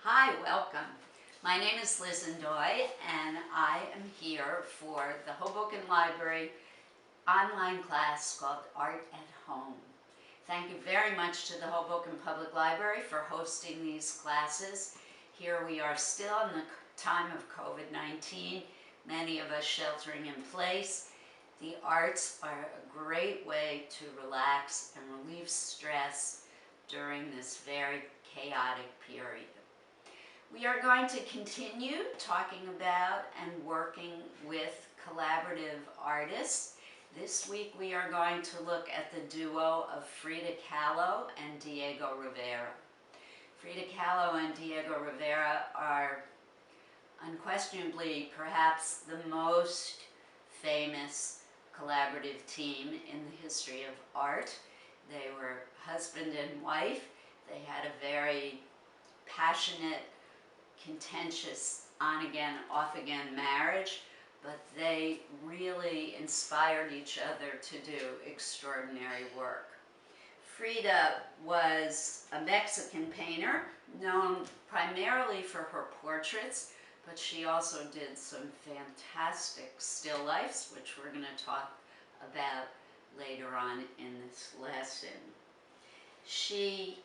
Hi, welcome. My name is Liz Ndoye, and I am here for the Hoboken Library online class called Art at Home. Thank you very much to the Hoboken Public Library for hosting these classes. Here we are still in the time of COVID-19, many of us sheltering in place. The arts are a great way to relax and relieve stress during this very chaotic period. We are going to continue talking about and working with collaborative artists. This week we are going to look at the duo of Frida Kahlo and Diego Rivera. Frida Kahlo and Diego Rivera are unquestionably perhaps the most famous collaborative team in the history of art. They were husband and wife. They had a very passionate, contentious on-again, off-again marriage, but they really inspired each other to do extraordinary work. Frida was a Mexican painter, known primarily for her portraits, but she also did some fantastic still lifes, which we're going to talk about later on in this lesson. She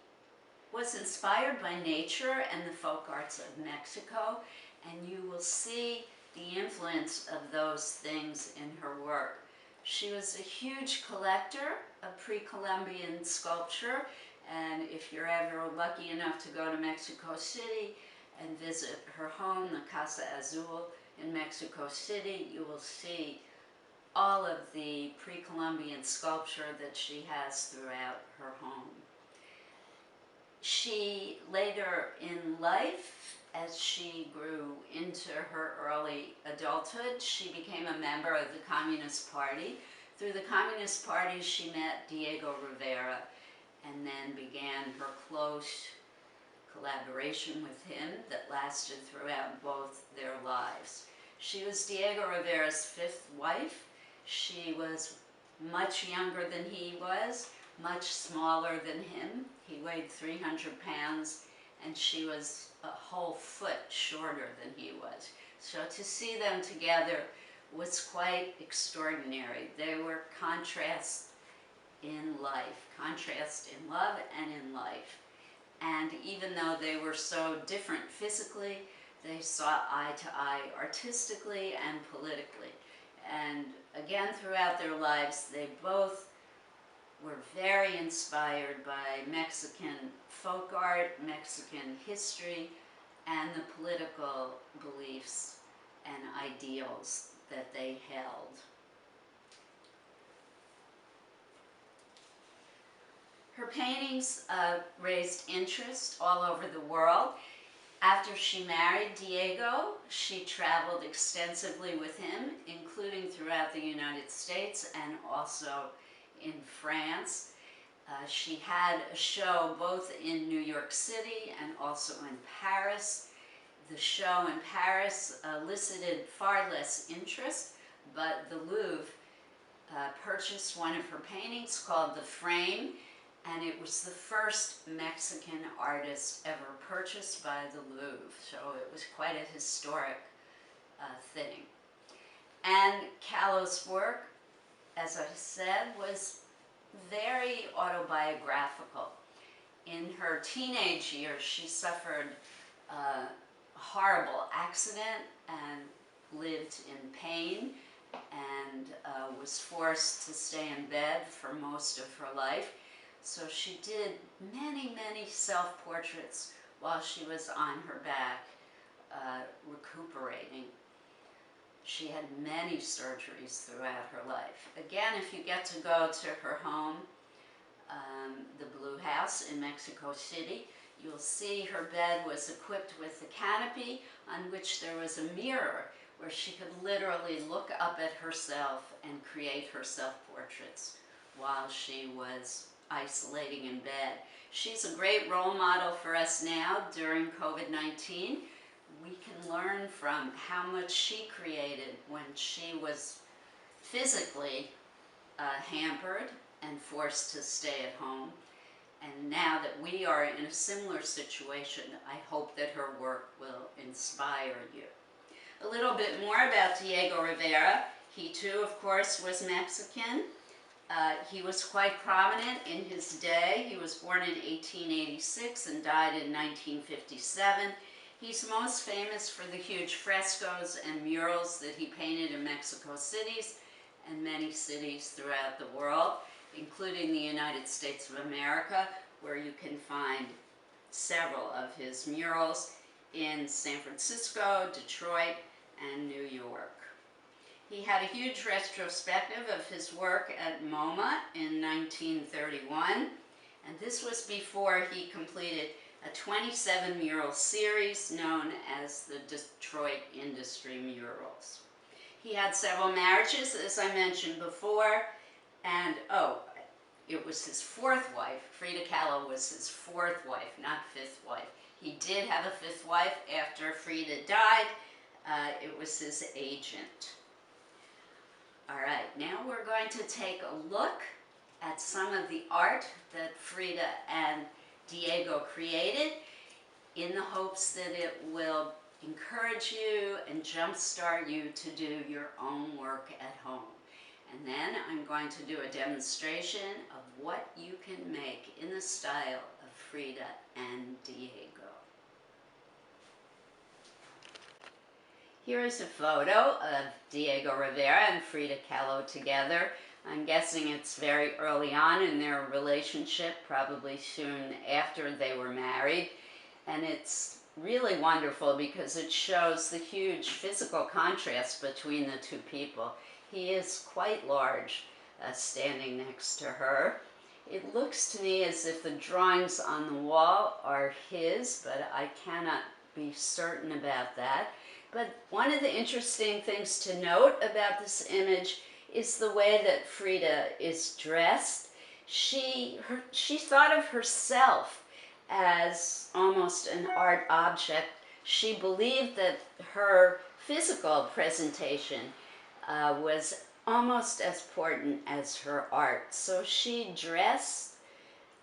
was inspired by nature and the folk arts of Mexico, and you will see the influence of those things in her work. She was a huge collector of pre-Columbian sculpture, and if you're ever lucky enough to go to Mexico City and visit her home, the Casa Azul in Mexico City, you will see all of the pre-Columbian sculpture that she has throughout her home. She later in life, as she grew into her early adulthood, she became a member of the Communist Party. Through the Communist Party, she met Diego Rivera and then began her close collaboration with him that lasted throughout both their lives. She was Diego Rivera's fifth wife. She was much younger than he was, much smaller than him. He weighed 300 pounds, and she was a whole foot shorter than he was. So to see them together was quite extraordinary. They were contrasts in life, contrast in love and in life. And even though they were so different physically, they saw eye to eye artistically and politically. And again, throughout their lives, they both were very inspired by Mexican folk art, Mexican history, and the political beliefs and ideals that they held. Her paintings raised interest all over the world. After she married Diego, she traveled extensively with him, including throughout the United States and also in France. She had a show both in New York City and also in Paris. The show in Paris elicited far less interest, but the Louvre purchased one of her paintings called The Frame, and it was the first Mexican artist ever purchased by the Louvre, so it was quite a historic thing. And Kahlo's work, as I said, was very autobiographical. In her teenage years, she suffered a horrible accident and lived in pain and was forced to stay in bed for most of her life. So she did many, many self-portraits while she was on her back, recuperating. She had many surgeries throughout her life. Again, if you get to go to her home, the Blue House in Mexico City, you'll see her bed was equipped with a canopy on which there was a mirror where she could literally look up at herself and create her self-portraits while she was isolating in bed. She's a great role model for us now during COVID-19. We can learn from how much she created when she was physically hampered and forced to stay at home. And now that we are in a similar situation, I hope that her work will inspire you. A little bit more about Diego Rivera. He too, of course, was Mexican. He was quite prominent in his day. He was born in 1886 and died in 1957. He's most famous for the huge frescoes and murals that he painted in Mexico cities and many cities throughout the world, including the United States of America, where you can find several of his murals in San Francisco, Detroit, and New York. He had a huge retrospective of his work at MoMA in 1931, and this was before he completed a 27 mural series known as the Detroit Industry Murals. He had several marriages, as I mentioned before, and it was his fourth wife. Frida Kahlo was his fourth wife, not fifth wife. He did have a fifth wife after Frida died. It was his agent. All right, now we're going to take a look at some of the art that Frida and Diego created in the hopes that it will encourage you and jumpstart you to do your own work at home. And then I'm going to do a demonstration of what you can make in the style of Frida and Diego. Here is a photo of Diego Rivera and Frida Kahlo together. I'm guessing it's very early on in their relationship, probably soon after they were married. And it's really wonderful because it shows the huge physical contrast between the two people. He is quite large, standing next to her. It looks to me as if the drawings on the wall are his, but I cannot be certain about that. But one of the interesting things to note about this image is the way that Frida is dressed. She thought of herself as almost an art object. She believed that her physical presentation was almost as important as her art. So she dressed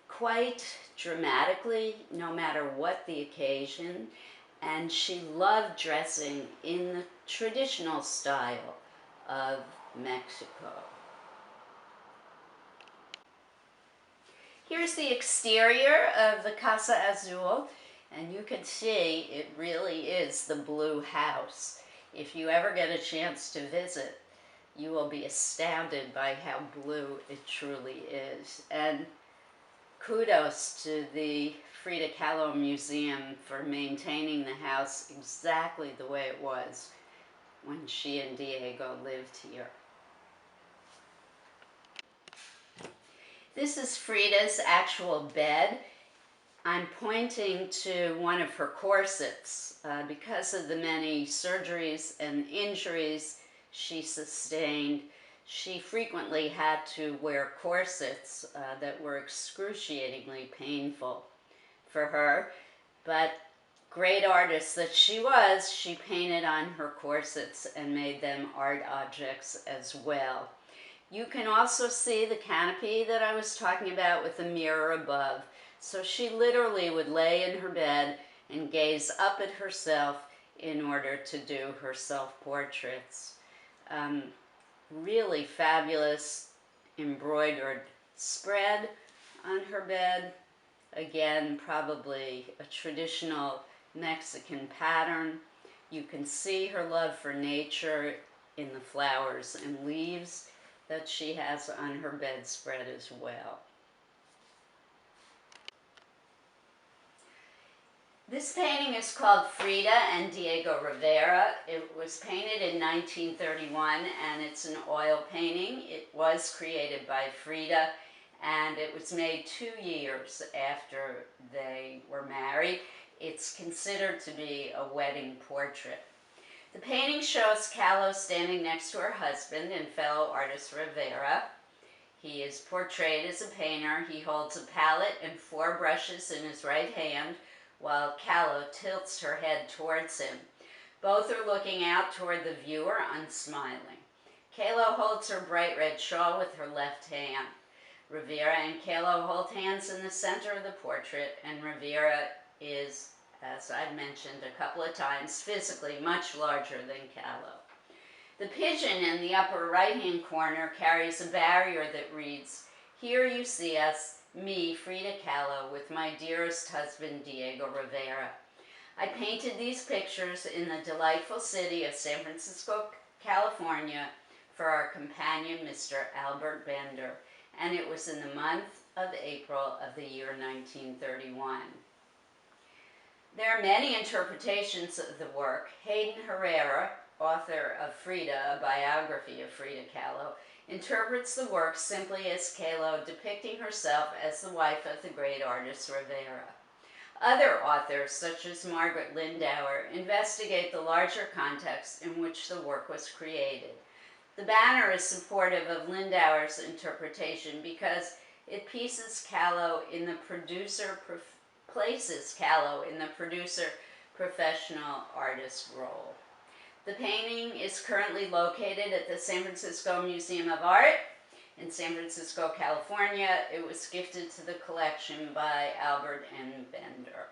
quite dramatically, no matter what the occasion. And she loved dressing in the traditional style of Mexico. Here's the exterior of the Casa Azul, and you can see it really is the blue house. If you ever get a chance to visit, you will be astounded by how blue it truly is. And kudos to the Frida Kahlo Museum for maintaining the house exactly the way it was when she and Diego lived here. This is Frida's actual bed. I'm pointing to one of her corsets. Because of the many surgeries and injuries she sustained, she frequently had to wear corsets that were excruciatingly painful for her, but great artist that she was, she painted on her corsets and made them art objects as well. You can also see the canopy that I was talking about with the mirror above. So she literally would lay in her bed and gaze up at herself in order to do her self-portraits. Really fabulous embroidered spread on her bed. Again, probably a traditional Mexican pattern. You can see her love for nature in the flowers and leaves that she has on her bedspread as well. This painting is called Frida and Diego Rivera. It was painted in 1931 and it's an oil painting. It was created by Frida and it was made 2 years after they were married. It's considered to be a wedding portrait. The painting shows Kahlo standing next to her husband and fellow artist Rivera. He is portrayed as a painter. He holds a palette and 4 brushes in his right hand, while Kahlo tilts her head towards him. Both are looking out toward the viewer, unsmiling. Kahlo holds her bright red shawl with her left hand. Rivera and Kahlo hold hands in the center of the portrait, and Rivera is, as I've mentioned a couple of times, physically much larger than Kahlo. The pigeon in the upper right-hand corner carries a barrier that reads, "Here you see us, me, Frida Kahlo, with my dearest husband, Diego Rivera." I painted these pictures in the delightful city of San Francisco, California, for our companion, Mr. Albert Bender, and it was in the month of April of the year 1931. There are many interpretations of the work. Hayden Herrera, author of Frida, a biography of Frida Kahlo, interprets the work simply as Kahlo depicting herself as the wife of the great artist Rivera. Other authors, such as Margaret Lindauer, investigate the larger context in which the work was created. The banner is supportive of Lindauer's interpretation because it places Kahlo in the producer professional artist role. The painting is currently located at the San Francisco Museum of Art in San Francisco, California. It was gifted to the collection by Albert N. Bender.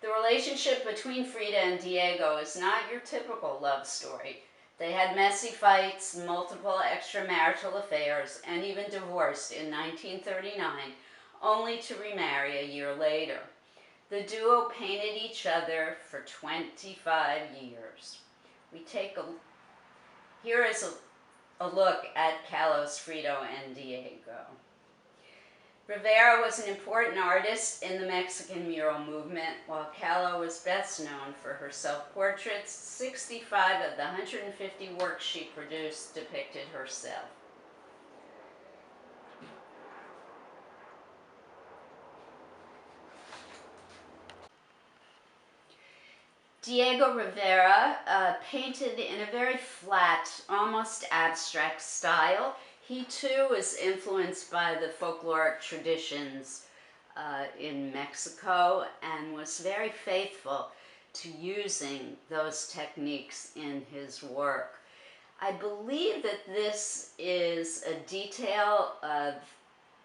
The relationship between Frida and Diego is not your typical love story. They had messy fights, multiple extramarital affairs, and even divorced in 1939, only to remarry a year later. The duo painted each other for 25 years. Here is a look at Kahlo's Frida and Diego. Rivera was an important artist in the Mexican mural movement, while Kahlo was best known for her self-portraits. 65 of the 150 works she produced depicted herself. Diego Rivera painted in a very flat, almost abstract style. He too is influenced by the folkloric traditions in Mexico and was very faithful to using those techniques in his work. I believe that this is a detail of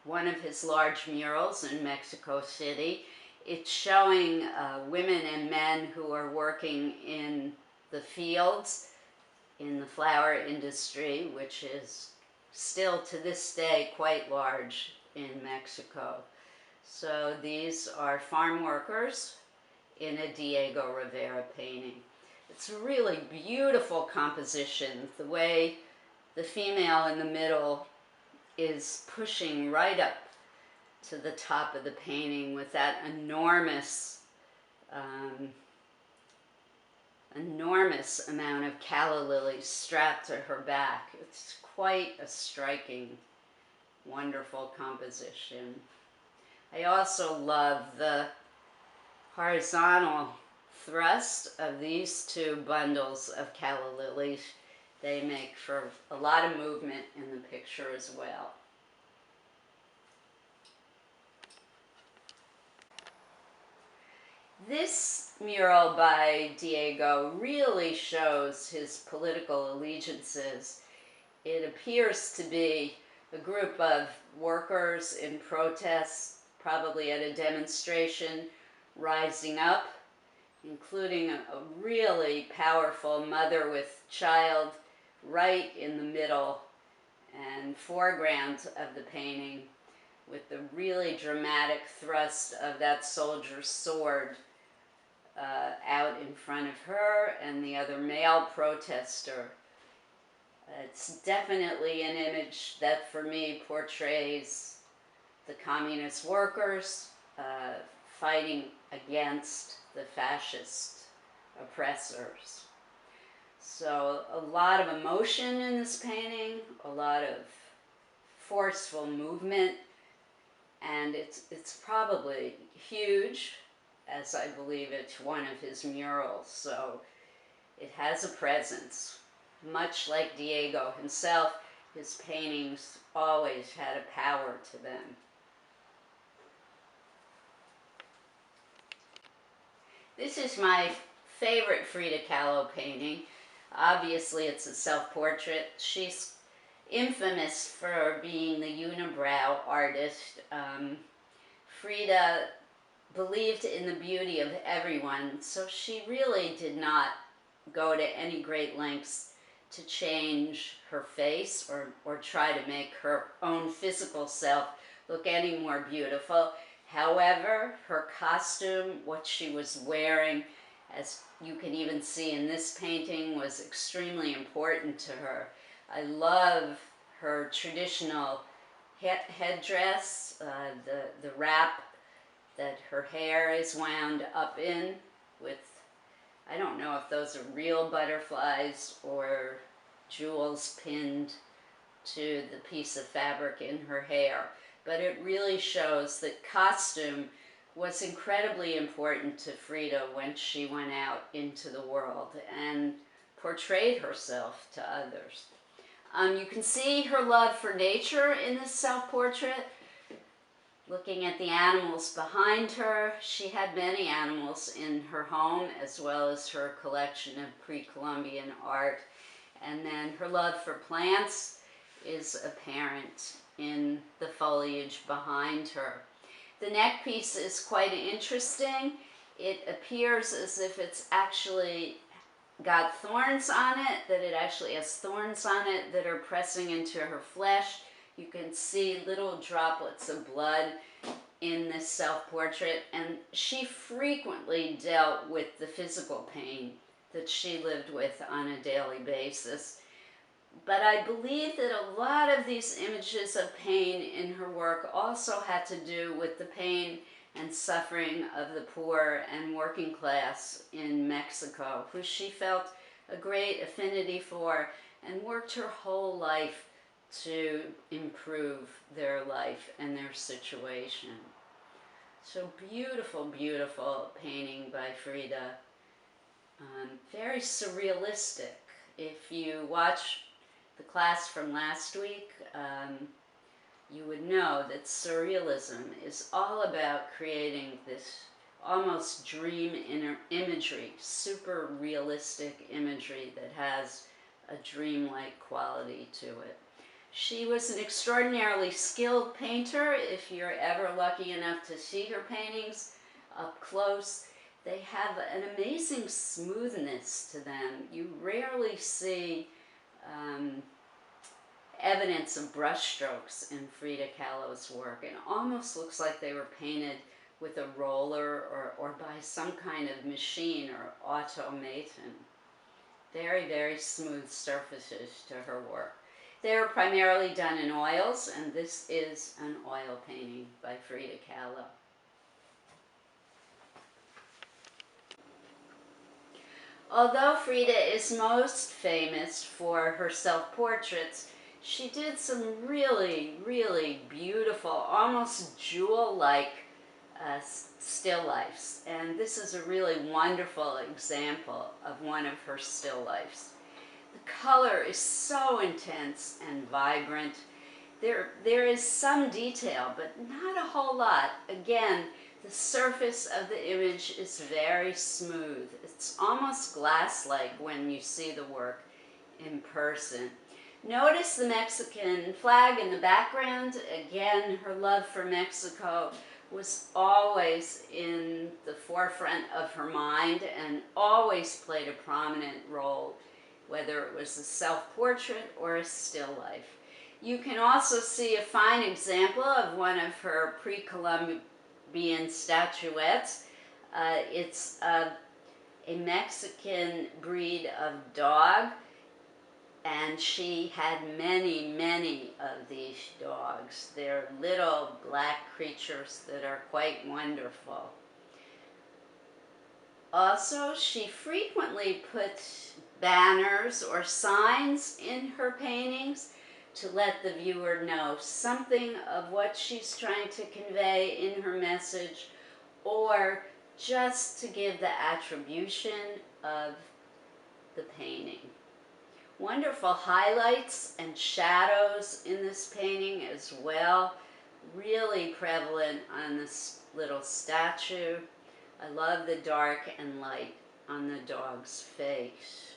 one of his large murals in Mexico City. It's showing women and men who are working in the fields, in the flower industry, which is still to this day quite large in Mexico. So these are farm workers in a Diego Rivera painting. It's a really beautiful composition, the way the female in the middle is pushing right up to the top of the painting with that enormous amount of calla lilies strapped to her back. It's quite a striking, wonderful composition. I also love the horizontal thrust of these two bundles of calla lilies. They make for a lot of movement in the picture as well. This mural by Diego really shows his political allegiances. It appears to be a group of workers in protest, probably at a demonstration, rising up, including a really powerful mother with child right in the middle and foreground of the painting, with the really dramatic thrust of that soldier's sword out in front of her and the other male protester. It's definitely an image that for me portrays the communist workers fighting against the fascist oppressors. So a lot of emotion in this painting, a lot of forceful movement, and it's probably huge, as I believe it's one of his murals, so it has a presence. Much like Diego himself, his paintings always had a power to them. This is my favorite Frida Kahlo painting. Obviously it's a self-portrait. She's infamous for being the unibrow artist. Frida believed in the beauty of everyone, so she really did not go to any great lengths to change her face or try to make her own physical self look any more beautiful. However, her costume, what she was wearing, as you can even see in this painting, was extremely important to her. I love her traditional headdress, the wrap that her hair is wound up in with, I don't know if those are real butterflies or jewels pinned to the piece of fabric in her hair. But it really shows that costume was incredibly important to Frida when she went out into the world and portrayed herself to others. You can see her love for nature in this self-portrait. Looking at the animals behind her, she had many animals in her home as well as her collection of pre-Columbian art. And then her love for plants is apparent in the foliage behind her. The neck piece is quite interesting. It appears as if it's actually got thorns on it, that it actually has thorns on it that are pressing into her flesh. You can see little droplets of blood in this self-portrait, and she frequently dealt with the physical pain that she lived with on a daily basis. But I believe that a lot of these images of pain in her work also had to do with the pain and suffering of the poor and working class in Mexico, who she felt a great affinity for and worked her whole life to improve their life and their situation. So beautiful, beautiful painting by Frida. Very surrealistic. If you watch the class from last week, you would know that surrealism is all about creating this almost dream imagery, super realistic imagery that has a dreamlike quality to it. She was an extraordinarily skilled painter. If you're ever lucky enough to see her paintings up close, they have an amazing smoothness to them. You rarely see evidence of brushstrokes in Frida Kahlo's work. It almost looks like they were painted with a roller or by some kind of machine or automaton. Very, very smooth surfaces to her work. They're primarily done in oils, and this is an oil painting by Frida Kahlo. Although Frida is most famous for her self-portraits, she did some really, really beautiful, almost jewel-like still lifes. And this is a really wonderful example of one of her still lifes. The color is so intense and vibrant. There is some detail, but not a whole lot. Again, the surface of the image is very smooth. It's almost glass-like when you see the work in person. Notice the Mexican flag in the background. Again, her love for Mexico was always in the forefront of her mind and always played a prominent role, whether it was a self-portrait or a still life. You can also see a fine example of one of her pre-Columbian statuettes. It's a Mexican breed of dog, and she had many, many of these dogs. They're little black creatures that are quite wonderful. Also, she frequently put banners or signs in her paintings to let the viewer know something of what she's trying to convey in her message, or just to give the attribution of the painting. Wonderful highlights and shadows in this painting as well, really prevalent on this little statue. I love the dark and light on the dog's face.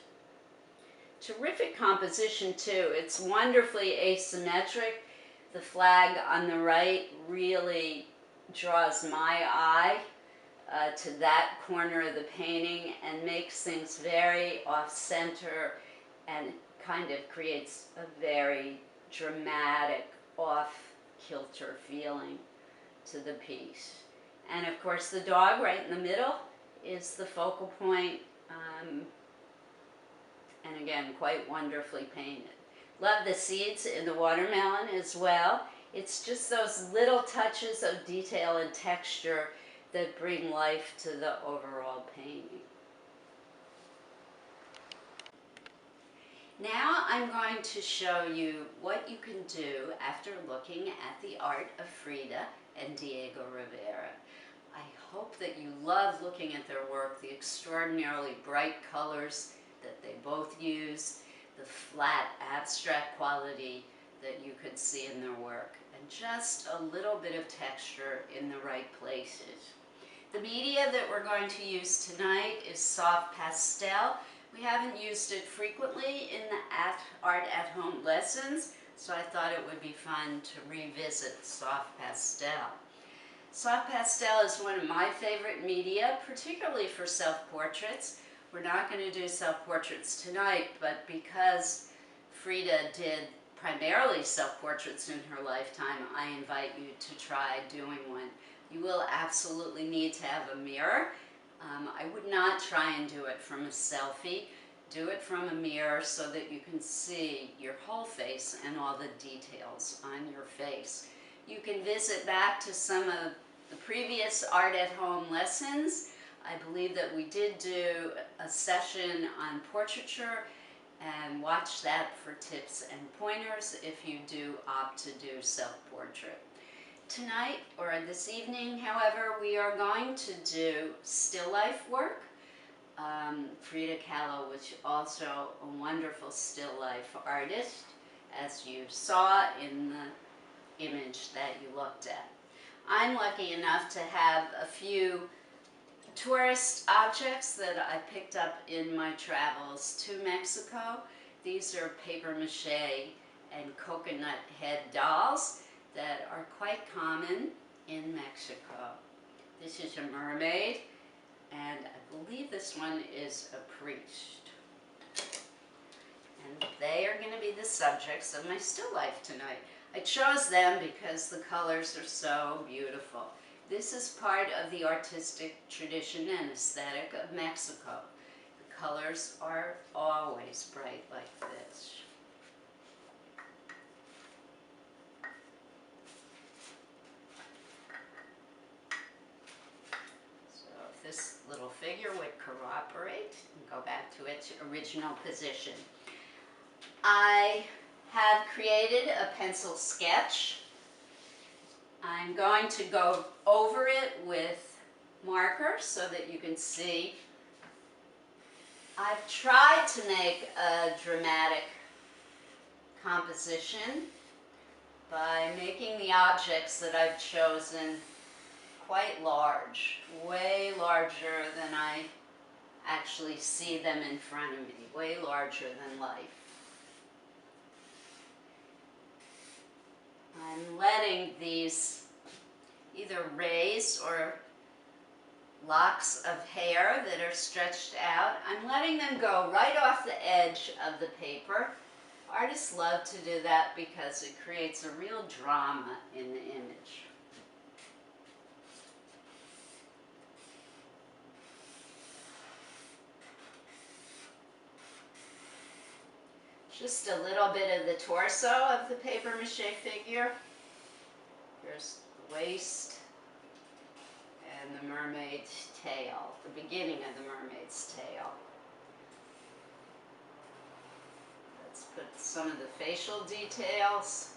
Terrific composition too. It's wonderfully asymmetric. The flag on the right really draws my eye to that corner of the painting and makes things very off-center and kind of creates a very dramatic, off-kilter feeling to the piece. And of course the dog right in the middle is the focal point, and again, quite wonderfully painted. Love the seeds in the watermelon as well. It's just those little touches of detail and texture that bring life to the overall painting. Now I'm going to show you what you can do after looking at the art of Frida and Diego Rivera. I hope that you love looking at their work, the extraordinarily bright colors that they both use, the flat abstract quality that you could see in their work, and just a little bit of texture in the right places. The media that we're going to use tonight is soft pastel. We haven't used it frequently in the art at home lessons, so I thought it would be fun to revisit soft pastel. Soft pastel is one of my favorite media, particularly for self-portraits. We're not going to do self-portraits tonight, but because Frida did primarily self-portraits in her lifetime, I invite you to try doing one. You will absolutely need to have a mirror. I would not try and do it from a selfie. Do it from a mirror so that you can see your whole face and all the details on your face. You can visit back to some of the previous art at home lessons. I believe that we did do a session on portraiture, and watch that for tips and pointers if you do opt to do self-portrait. Tonight, or this evening, however, we are going to do still life work. Frida Kahlo was also a wonderful still life artist, as you saw in the image that you looked at. I'm lucky enough to have a few tourist objects that I picked up in my travels to Mexico. These are paper mache and coconut head dolls that are quite common in Mexico. This is a mermaid, and I believe this one is a priest. And they are going to be the subjects of my still life tonight. I chose them because the colors are so beautiful. This is part of the artistic tradition and aesthetic of Mexico. The colors are always bright like this. So if this little figure would cooperate and go back to its original position. I have created a pencil sketch. I'm going to go over it with marker so that you can see. I've tried to make a dramatic composition by making the objects that I've chosen quite large, way larger than I actually see them in front of me, way larger than life. I'm letting these either rays or locks of hair that are stretched out, I'm letting them go right off the edge of the paper. Artists love to do that because it creates a real drama in the image. Just a little bit of the torso of the paper mache figure. Here's the waist and the mermaid's tail, the beginning of the mermaid's tail. Let's put some of the facial details.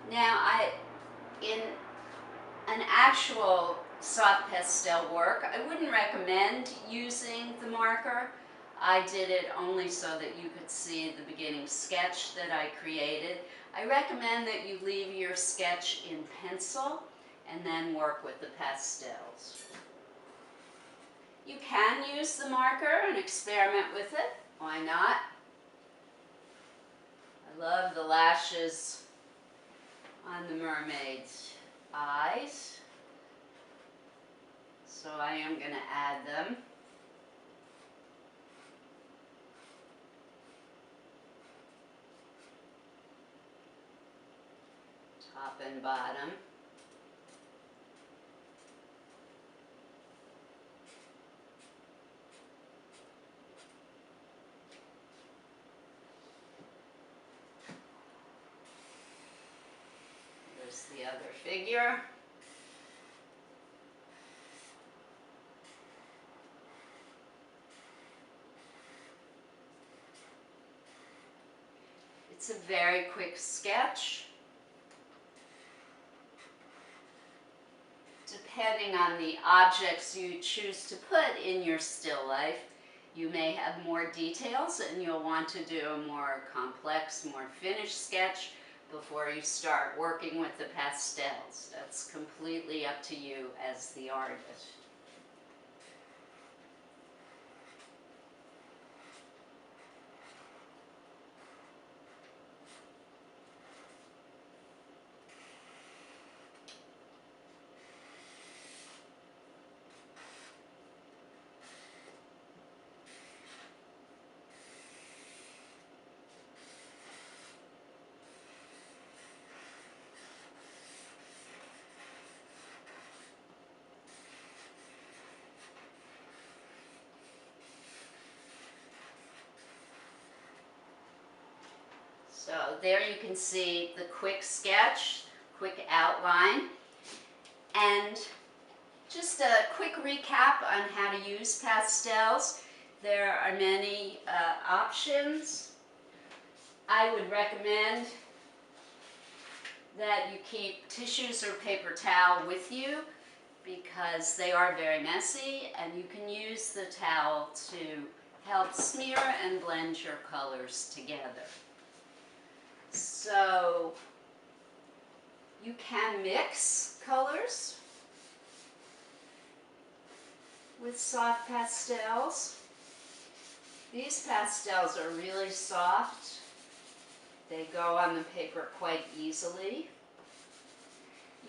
Now, in an actual soft pastel work, I wouldn't recommend using the marker. I did it only so that you could see the beginning sketch that I created. I recommend that you leave your sketch in pencil and then work with the pastels. You can use the marker and experiment with it. Why not? I love the lashes on the mermaid's eyes, so I am going to add them. Top and bottom. There's the other figure. It's a very quick sketch. Depending on the objects you choose to put in your still life, you may have more details and you'll want to do a more complex, more finished sketch before you start working with the pastels. That's completely up to you as the artist. So there you can see the quick sketch, quick outline, and just a quick recap on how to use pastels. There are many options. I would recommend that you keep tissues or paper towel with you because they are very messy, and you can use the towel to help smear and blend your colors together. So you can mix colors with soft pastels. These pastels are really soft. They go on the paper quite easily.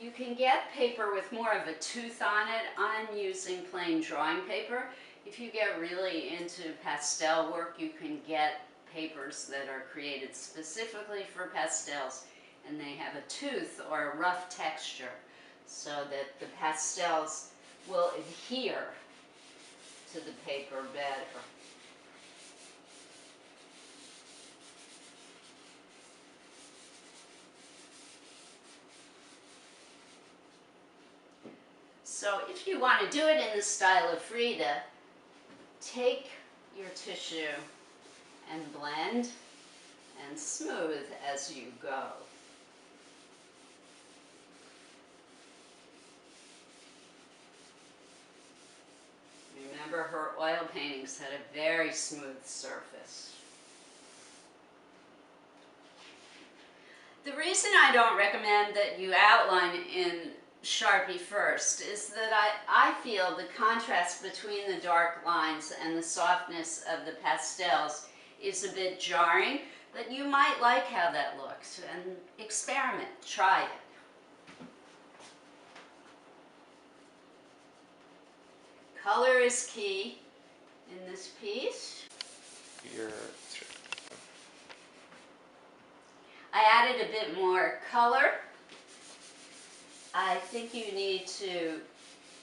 You can get paper with more of a tooth on it. I'm using plain drawing paper. If you get really into pastel work, you can get papers that are created specifically for pastels, and they have a tooth or a rough texture so that the pastels will adhere to the paper better. So if you want to do it in the style of Frida, take your tissue and blend and smooth as you go. Remember, her oil paintings had a very smooth surface. The reason I don't recommend that you outline in Sharpie first is that I feel the contrast between the dark lines and the softness of the pastels is a bit jarring, but you might like how that looks and experiment, try it. Color is key in this piece. I added a bit more color. I think you need to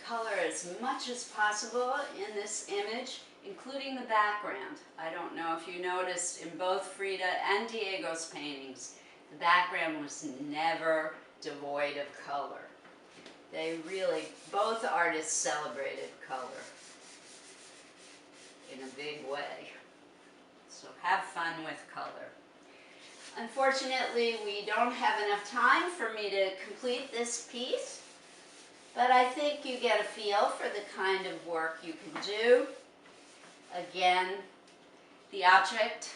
color as much as possible in this image, including the background. I don't know if you noticed in both Frida and Diego's paintings, the background was never devoid of color. They really, both artists celebrated color in a big way. So have fun with color. Unfortunately, we don't have enough time for me to complete this piece, but I think you get a feel for the kind of work you can do. Again, The object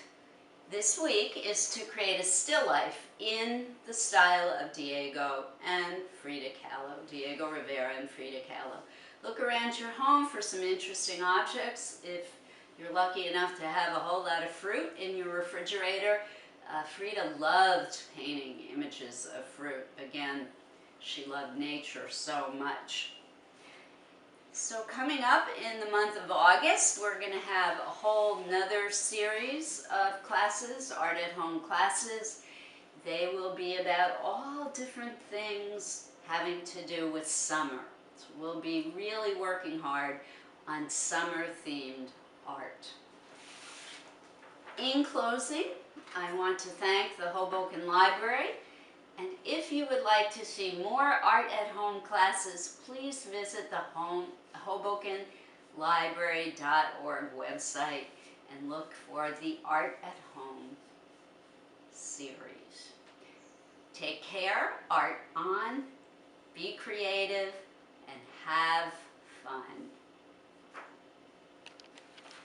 this week is to create a still life in the style of Diego and Frida Kahlo, Diego Rivera and Frida Kahlo. Look around your home for some interesting objects. If you're lucky enough to have a whole lot of fruit in your refrigerator, Frida loved painting images of fruit. Again, she loved nature so much. So coming up in the month of August, we're going to have a whole nother series of classes, Art at Home classes. They will be about all different things having to do with summer. So we'll be really working hard on summer-themed art. In closing, I want to thank the Hoboken Library. And if you would like to see more Art at Home classes, please visit the HobokenLibrary.org website and look for the Art at Home series. Take care, art on, be creative, and have fun.